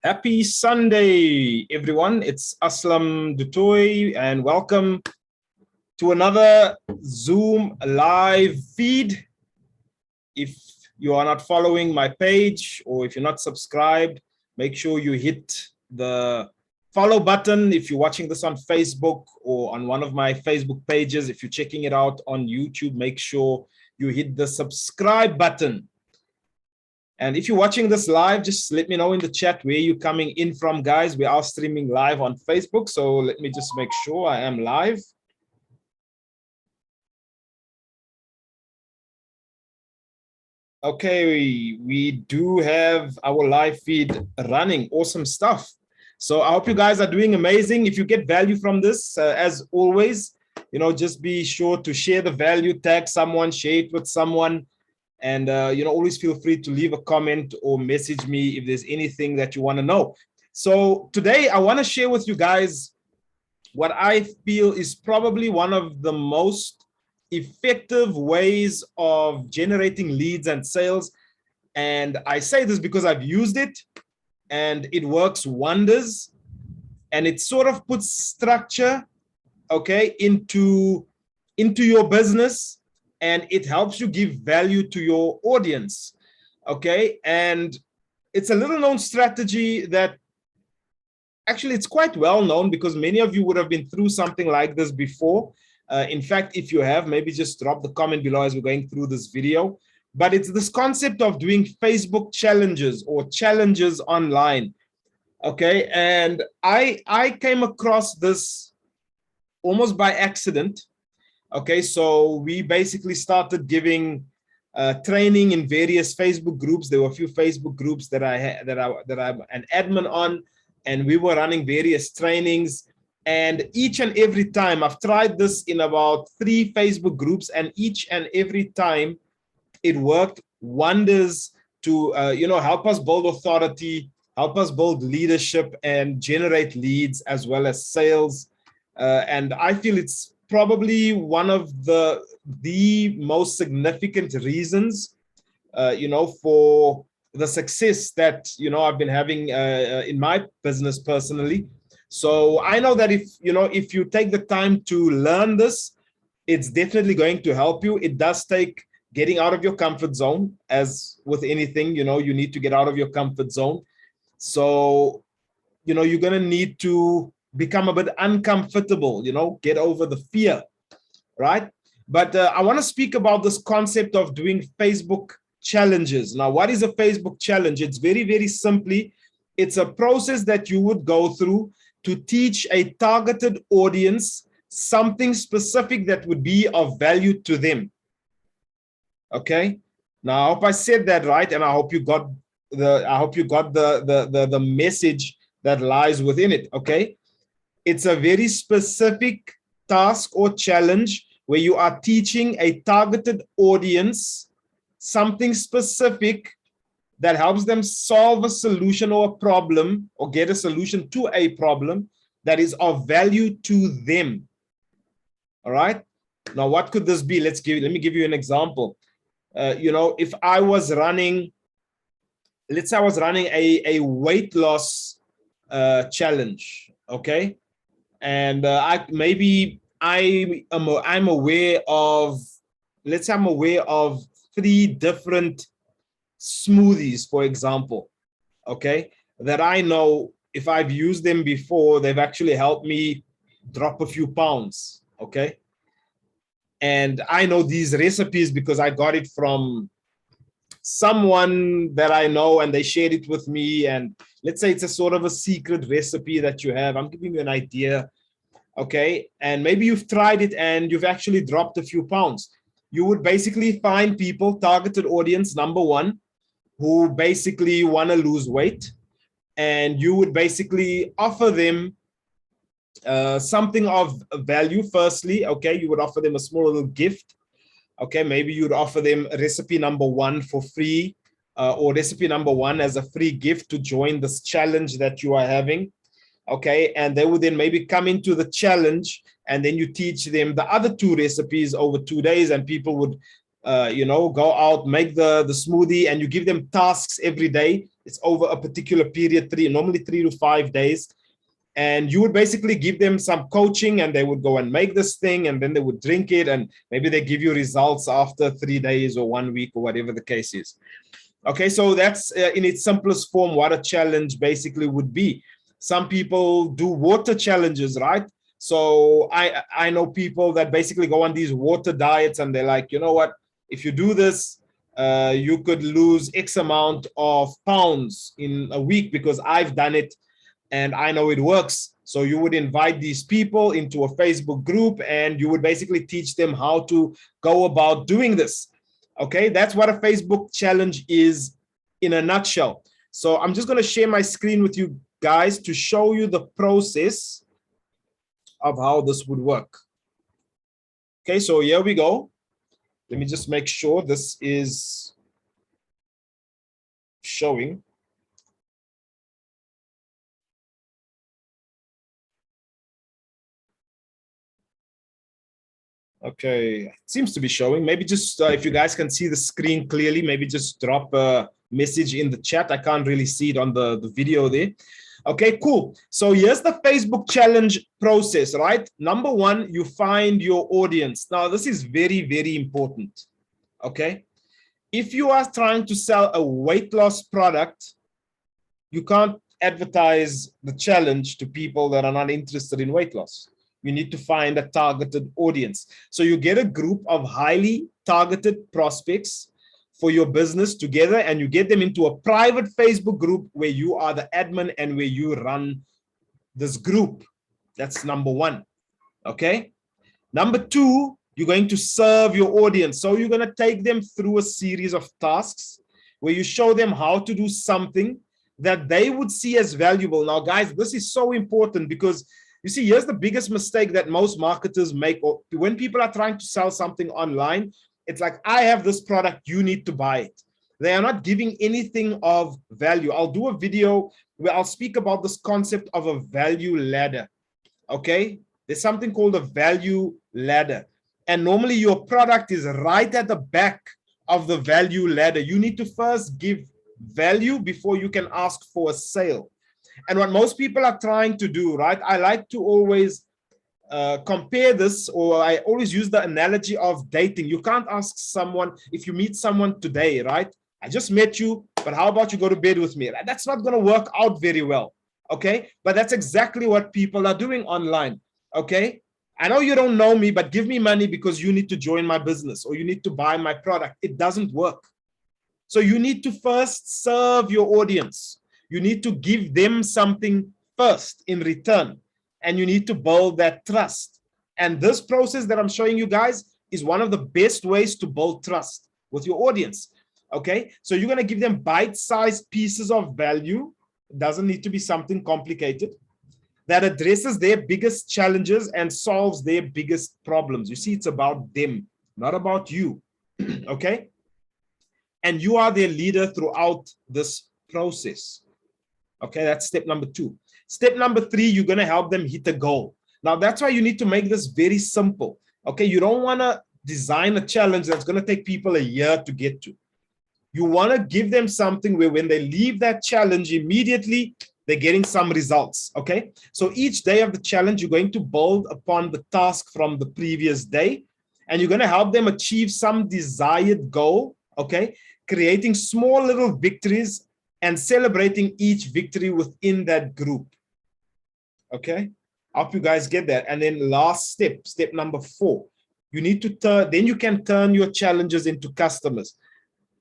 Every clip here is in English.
Happy Sunday, everyone. It's Aslam Du Toit, and welcome to another Zoom live feed. If you are not following my page or if you're not subscribed, make sure you hit the follow button if you're watching this on Facebook or on one of my Facebook pages. If you're checking it out on YouTube, make sure you hit the subscribe button. And if you're watching this live, just let me know in the chat where you're coming in from, guys. We are streaming live on Facebook, so let me just make sure I am live. Okay, we do have our live feed running. Awesome stuff. So I hope you guys are doing amazing. If you get value from this, as always, just be sure to share the value, tag someone, share it with someone. And, always feel free to leave a comment or message me if there's anything that you want to know. So today I want to share with you guys what I feel is probably one of the most effective ways of generating leads and sales. And I say this because I've used it and it works wonders. And it sort of puts structure, okay, into your business. And it helps you give value to your audience, okay? And it's a little known strategy that actually it's quite well known because many of you would have been through something like this before. In fact, if you have, maybe just drop the comment below as we're going through this video. But it's this concept of doing Facebook challenges or challenges online, okay? And I came across this almost by accident. Okay, so we basically started giving training in various Facebook groups. There were a few Facebook groups that I'm an admin on, and we were running various trainings. And each and every time, I've tried this in about 3 Facebook groups, and each and every time it worked wonders to help us build authority, help us build leadership, and generate leads as well as sales. And I feel it's probably one of the most significant reasons, for the success that, I've been having in my business personally. So I know that if you take the time to learn this, it's definitely going to help you. It does take getting out of your comfort zone. As with anything, you need to get out of your comfort zone. So, you're going to need to become a bit uncomfortable, get over the fear, right? But I want to speak about this concept of doing Facebook challenges. Now, what is a Facebook challenge? It's very, very simply, it's a process that you would go through to teach a targeted audience something specific that would be of value to them. Okay. Now, I hope I said that right, and I hope you got the message that lies within it. Okay. It's a very specific task or challenge where you are teaching a targeted audience something specific that helps them solve a solution or a problem or get a solution to a problem that is of value to them. All right. Now, what could this be? Let me give you an example. If I was running, let's say I was running a weight loss challenge, okay? And I'm aware of, let's say I'm aware of 3 different smoothies, for example, okay, that I know if I've used them before, they've actually helped me drop a few pounds, okay? And I know these recipes because I got it from someone that I know and they shared it with me. And let's say it's a sort of a secret recipe that you have. I'm giving you an idea, okay? And maybe you've tried it and you've actually dropped a few pounds. You would basically find people, targeted audience, number 1, who basically want to lose weight. And you would basically offer them something of value. Firstly, okay, you would offer them a small little gift. Okay, maybe you'd offer them recipe number 1 for free, or recipe number 1 as a free gift to join this challenge that you are having. Okay, and they would then maybe come into the challenge, and then you teach them the other 2 recipes over 2 days, and people would you know, go out, make the smoothie, and you give them tasks every day. It's over a particular period, normally 3 to 5 days. And you would basically give them some coaching, and they would go and make this thing, and then they would drink it, and maybe they give you results after 3 days or 1 week or whatever the case is. Okay, so that's in its simplest form what a challenge basically would be. Some people do water challenges, right? So I know people that basically go on these water diets, and they're like, you know what, if you do this, you could lose X amount of pounds in a week because I've done it and I know it works. So you would invite these people into a Facebook group, and you would basically teach them how to go about doing this. Okay, that's what a Facebook challenge is in a nutshell. So I'm just going to share my screen with you guys to show you the process of how this would work. Okay, so here we go. Let me just make sure this is showing. Okay, it seems to be showing. Maybe just if you guys can see the screen clearly, maybe just drop a message in the chat. I can't really see it on the video there. Okay, cool. So here's the Facebook challenge process, right? Number one, you find your audience. Now, this is very, very important. Okay. If you are trying to sell a weight loss product, you can't advertise the challenge to people that are not interested in weight loss. You need to find a targeted audience. So you get a group of highly targeted prospects for your business together, and you get them into a private Facebook group where you are the admin and where you run this group. That's number one. Okay. Number two, you're going to serve your audience. So you're going to take them through a series of tasks where you show them how to do something that they would see as valuable. Now, guys, this is so important because you see, here's the biggest mistake that most marketers make. Or when people are trying to sell something online, it's like, I have this product, you need to buy it. They are not giving anything of value. I'll do a video where I'll speak about this concept of a value ladder. Okay, there's something called a value ladder. And normally your product is right at the back of the value ladder. You need to first give value before you can ask for a sale. And what most people are trying to do, right? I like to always compare this, or I always use the analogy of dating. You can't ask someone, if you meet someone today, right? I just met you, but how about you go to bed with me? That's not going to work out very well. Okay. But that's exactly what people are doing online. Okay. I know you don't know me, but give me money because you need to join my business or you need to buy my product. It doesn't work. So you need to first serve your audience. You need to give them something first in return, and you need to build that trust. And this process that I'm showing you guys is one of the best ways to build trust with your audience. Okay, so you're going to give them bite-sized pieces of value. It doesn't need to be something complicated, that addresses their biggest challenges and solves their biggest problems. You see, it's about them, not about you. Okay, and you are their leader throughout this process. Okay, that's step number two. Step number three, you're going to help them hit a goal. Now, that's why you need to make this very simple. Okay, you don't want to design a challenge that's going to take people a year to get to. You want to give them something where when they leave that challenge immediately, they're getting some results. Okay, so each day of the challenge, you're going to build upon the task from the previous day, and you're going to help them achieve some desired goal. Okay, creating small little victories and celebrating each victory within that group. Okay, I hope you guys get that. And then last step, step number 4, you need to turn, then you can turn your challenges into customers.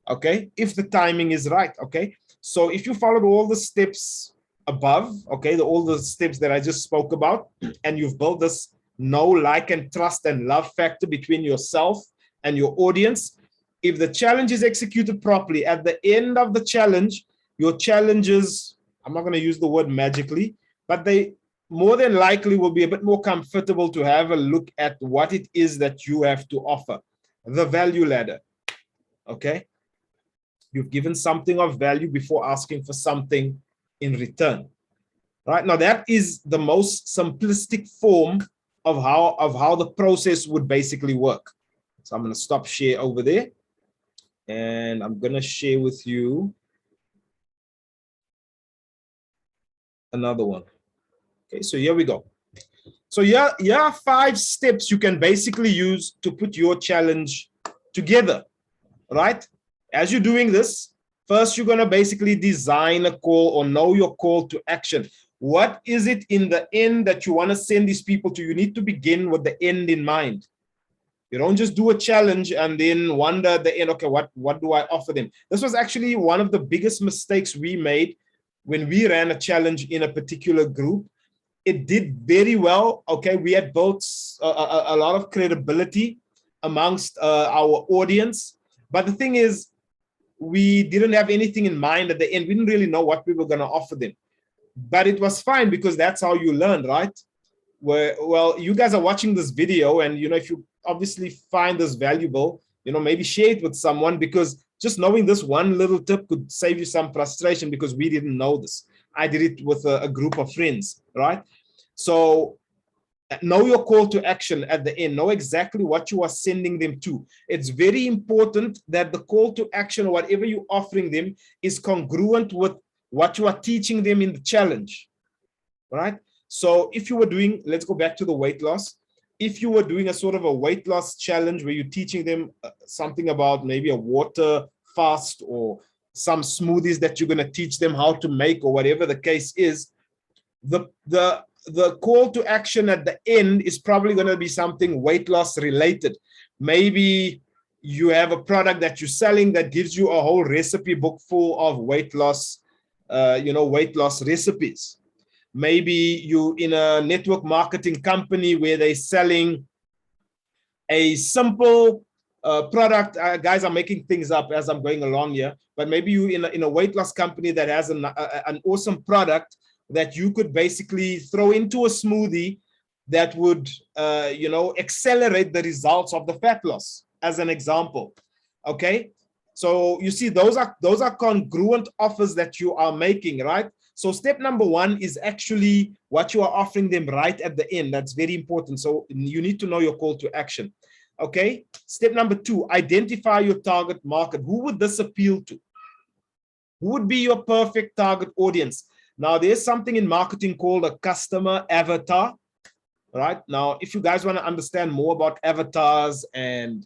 Okay, if the timing is right. Okay, so if you followed all the steps above, okay, all the steps that I just spoke about, and you've built this know, like, and trust and love factor between yourself and your audience, if the challenge is executed properly, at the end of the challenge, your challenges, I'm not going to use the word magically, but they more than likely will be a bit more comfortable to have a look at what it is that you have to offer. The value ladder. Okay. You've given something of value before asking for something in return. Right now, that is the most simplistic form of how the process would basically work. So I'm going to stop share over there. And I'm going to share with you another one. Okay, so here we go. So here are 5 steps you can basically use to put your challenge together, right? As you're doing this, first you're going to basically design a call or know your call to action. What is it in the end that you want to send these people to? You need to begin with the end in mind. You don't just do a challenge and then wonder at the end, okay, what do I offer them? This was actually one of the biggest mistakes we made when we ran a challenge in a particular group. It did very well. Okay, we had built a lot of credibility amongst our audience. But the thing is, we didn't have anything in mind at the end. We didn't really know what we were going to offer them. But it was fine because that's how you learn, right? Well, you guys are watching this video, and if you obviously find this valuable, maybe share it with someone, because just knowing this one little tip could save you some frustration because we didn't know this. I did it with a group of friends, right? So know your call to action at the end. Know exactly what you are sending them to. It's very important that the call to action or whatever you're offering them is congruent with what you are teaching them in the challenge, right? So if you were doing, let's go back to the weight loss. If you were doing a sort of a weight loss challenge where you're teaching them something about maybe a water fast or some smoothies that you're going to teach them how to make, or whatever the case is, the call to action at the end is probably going to be something weight loss related. Maybe you have a product that you're selling that gives you a whole recipe book full of weight loss, weight loss recipes. Maybe you in a network marketing company where they're selling a simple product. Guys, I'm making things up as I'm going along here, but maybe you in a weight loss company that has an awesome product that you could basically throw into a smoothie that would, accelerate the results of the fat loss, as an example. Okay, so you see, those are congruent offers that you are making, right? So step number 1 is actually what you are offering them right at the end. That's very important. So you need to know your call to action. Okay. Step number 2, identify your target market. Who would this appeal to? Who would be your perfect target audience? Now, there's something in marketing called a customer avatar, right? Now, if you guys want to understand more about avatars and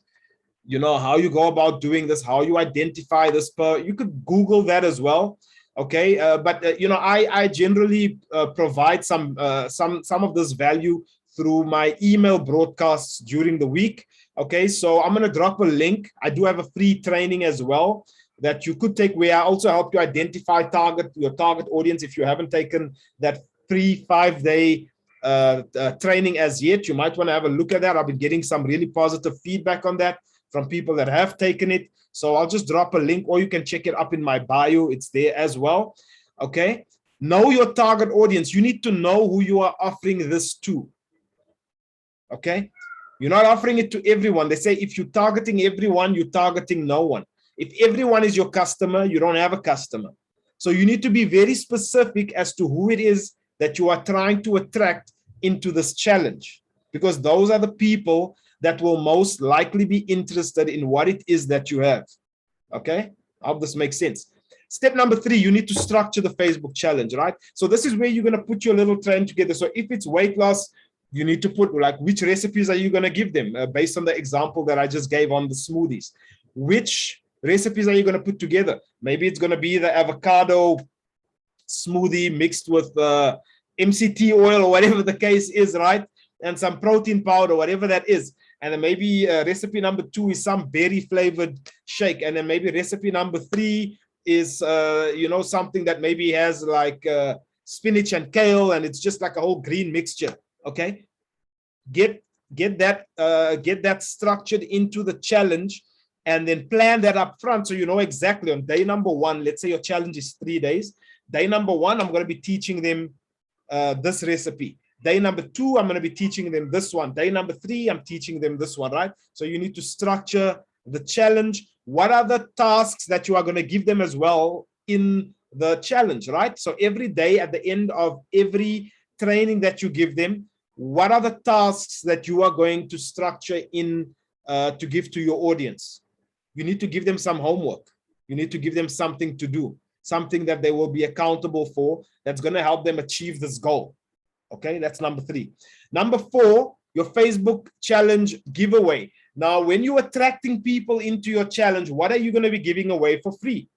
how you go about doing this, how you identify this, you could Google that as well. Okay, but I generally provide some of this value through my email broadcasts during the week. Okay, so I'm going to drop a link. I do have a free training as well that you could take, where I also help you identify your target audience. If you haven't taken that free 5-day training as yet, you might want to have a look at that. I've been getting some really positive feedback on that from people that have taken it. So I'll just drop a link, or you can check it up in my bio. It's there as well. Okay. Know your target audience. You need to know who you are offering this to. Okay. You're not offering it to everyone. They say if you're targeting everyone, you're targeting no one. If everyone is your customer, you don't have a customer. So you need to be very specific as to who it is that you are trying to attract into this challenge, because those are the people that will most likely be interested in what it is that you have. Okay, I hope this makes sense. Step number 3, you need to structure the Facebook challenge, right? So this is where you're going to put your little trend together. So if it's weight loss, you need to put like which recipes are you going to give them based on the example that I just gave on the smoothies. Which recipes are you going to put together? Maybe it's going to be the avocado smoothie mixed with MCT oil or whatever the case is, right? And some protein powder, whatever that is. And then maybe recipe number 2 is some berry flavored shake. And then maybe recipe number 3 is, something that maybe has like spinach and kale, and it's just like a whole green mixture. Okay. Get that structured into the challenge, and then plan that up front. So you know exactly on day number 1, let's say your challenge is 3 days. Day number 1, I'm going to be teaching them this recipe. Day number 2, I'm going to be teaching them this one. Day number 3, I'm teaching them this one, right? So you need to structure the challenge. What are the tasks that you are going to give them as well in the challenge, right? So every day at the end of every training that you give them, what are the tasks that you are going to structure in to give to your audience. You need to give them some homework. You need to give them something to do, something that they will be accountable for, that's going to help them achieve this goal. Okay, that's number 3. Number 4, your Facebook challenge giveaway. Now, when you're attracting people into your challenge, what are you going to be giving away for free?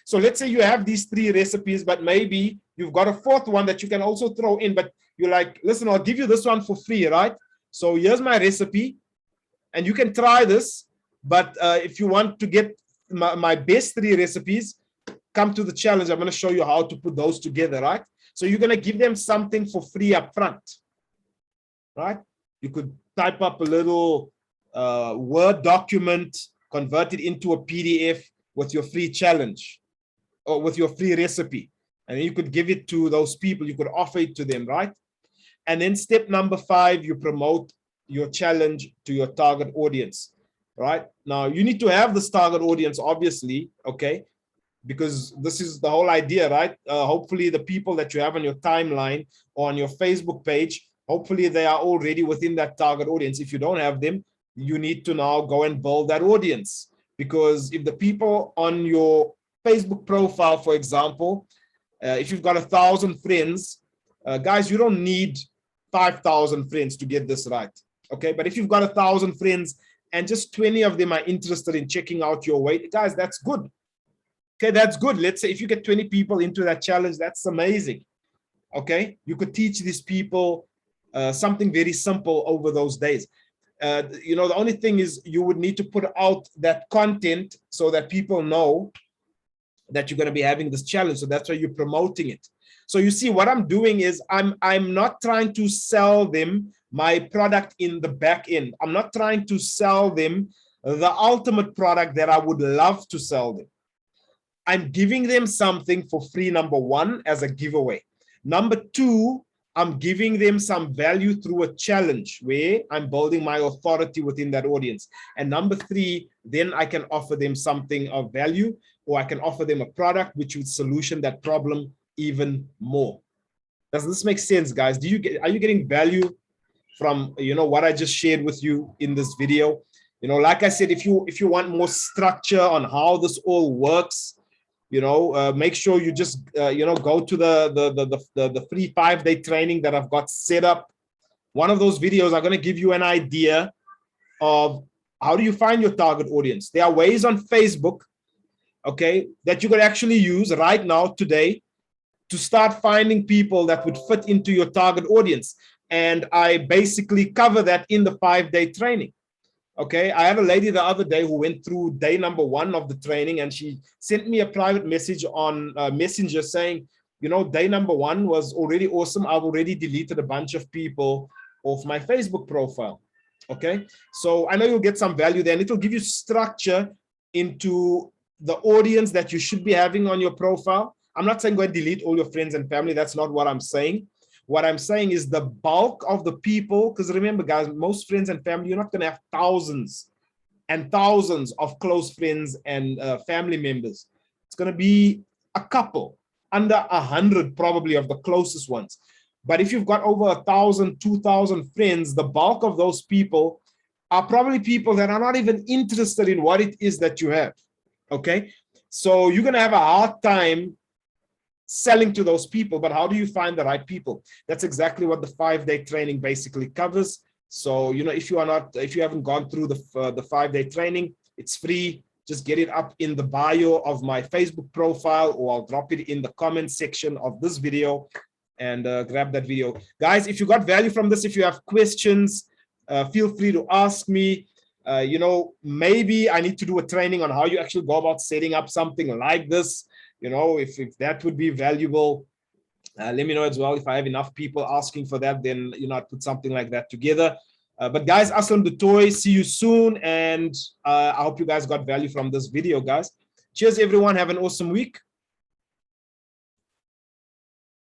So let's say you have these 3 recipes, but maybe you've got a 4th one that you can also throw in, but you're like, listen, I'll give you this one for free, right? So here's my recipe, and you can try this. But if you want to get my best 3 recipes, come to the challenge. I'm going to show you how to put those together, right? So you're going to give them something for free up front, right? You could type up a little Word document, convert it into a PDF with your free challenge or with your free recipe. And then you could give it to those people. You could offer it to them, right? And then step number 5, you promote your challenge to your target audience, right? Now, you need to have this target audience, obviously, okay? Because this is the whole idea, right? Hopefully the people that you have on your timeline or on your Facebook page, hopefully they are already within that target audience. If you don't have them, you need to now go and build that audience. Because if the people on your Facebook profile, for example, if you've got 1,000 friends, guys, you don't need 5,000 friends to get this right, okay? But if you've got 1,000 friends and just 20 of them are interested in checking out your weight, guys, that's good. Okay, that's good. Let's say if you get 20 people into that challenge, that's amazing. Okay, you could teach these people something very simple over those days. You know, the only thing is you would need to put out that content so that people know that you're going to be having this challenge. So that's why you're promoting it. So you see, what I'm doing is I'm not trying to sell them my product in the back end. I'm not trying to sell them the ultimate product that I would love to sell them. I'm giving them something for free, number 1, as a giveaway. Number 2, I'm giving them some value through a challenge where I'm building my authority within that audience. And number 3, then I can offer them something of value, or I can offer them a product which would solution that problem even more. Does this make sense, guys? Are you getting value from, you know, what I just shared with you in this video? You know, like I said, if you want more structure on how this all works, you know, make sure you just, you know, go to the free 5-day training that I've got set up. One of those videos are going to give you an idea of how do you find your target audience. There are ways on Facebook, okay, that you could actually use right now, today, to start finding people that would fit into your target audience. And I basically cover that in the 5-day training. Okay, I had a lady the other day who went through day number 1 of the training, and she sent me a private message on Messenger saying, you know, day number 1 was already awesome. I've already deleted a bunch of people off my Facebook profile. Okay, so I know you'll get some value there, and it'll give you structure into the audience that you should be having on your profile. I'm not saying go and delete all your friends and family. That's not what I'm saying. What I'm saying is the bulk of the people, because remember, guys, most friends and family, you're not going to have thousands and thousands of close friends and family members. It's going to be a couple, under 100 probably of the closest ones. But if you've got over 1,000, 2,000 friends, the bulk of those people are probably people that are not even interested in what it is that you have. Okay, so you're going to have a hard time selling to those people. But how do you find the right people? That's exactly what the 5-day training basically covers. So, you know, if you haven't gone through the 5-day training, it's free. Just get it up in the bio of my Facebook profile, or I'll drop it in the comment section of this video, and grab that video. Guys, if you got value from this, if you have questions, feel free to ask me. You know, maybe I need to do a training on how you actually go about setting up something like this. You know, if that would be valuable, let me know as well. If I have enough people asking for that, then, you know, I'd put something like that together. But guys, Aslam Du Toit, see you soon. And I hope you guys got value from this video, guys. Cheers, everyone. Have an awesome week.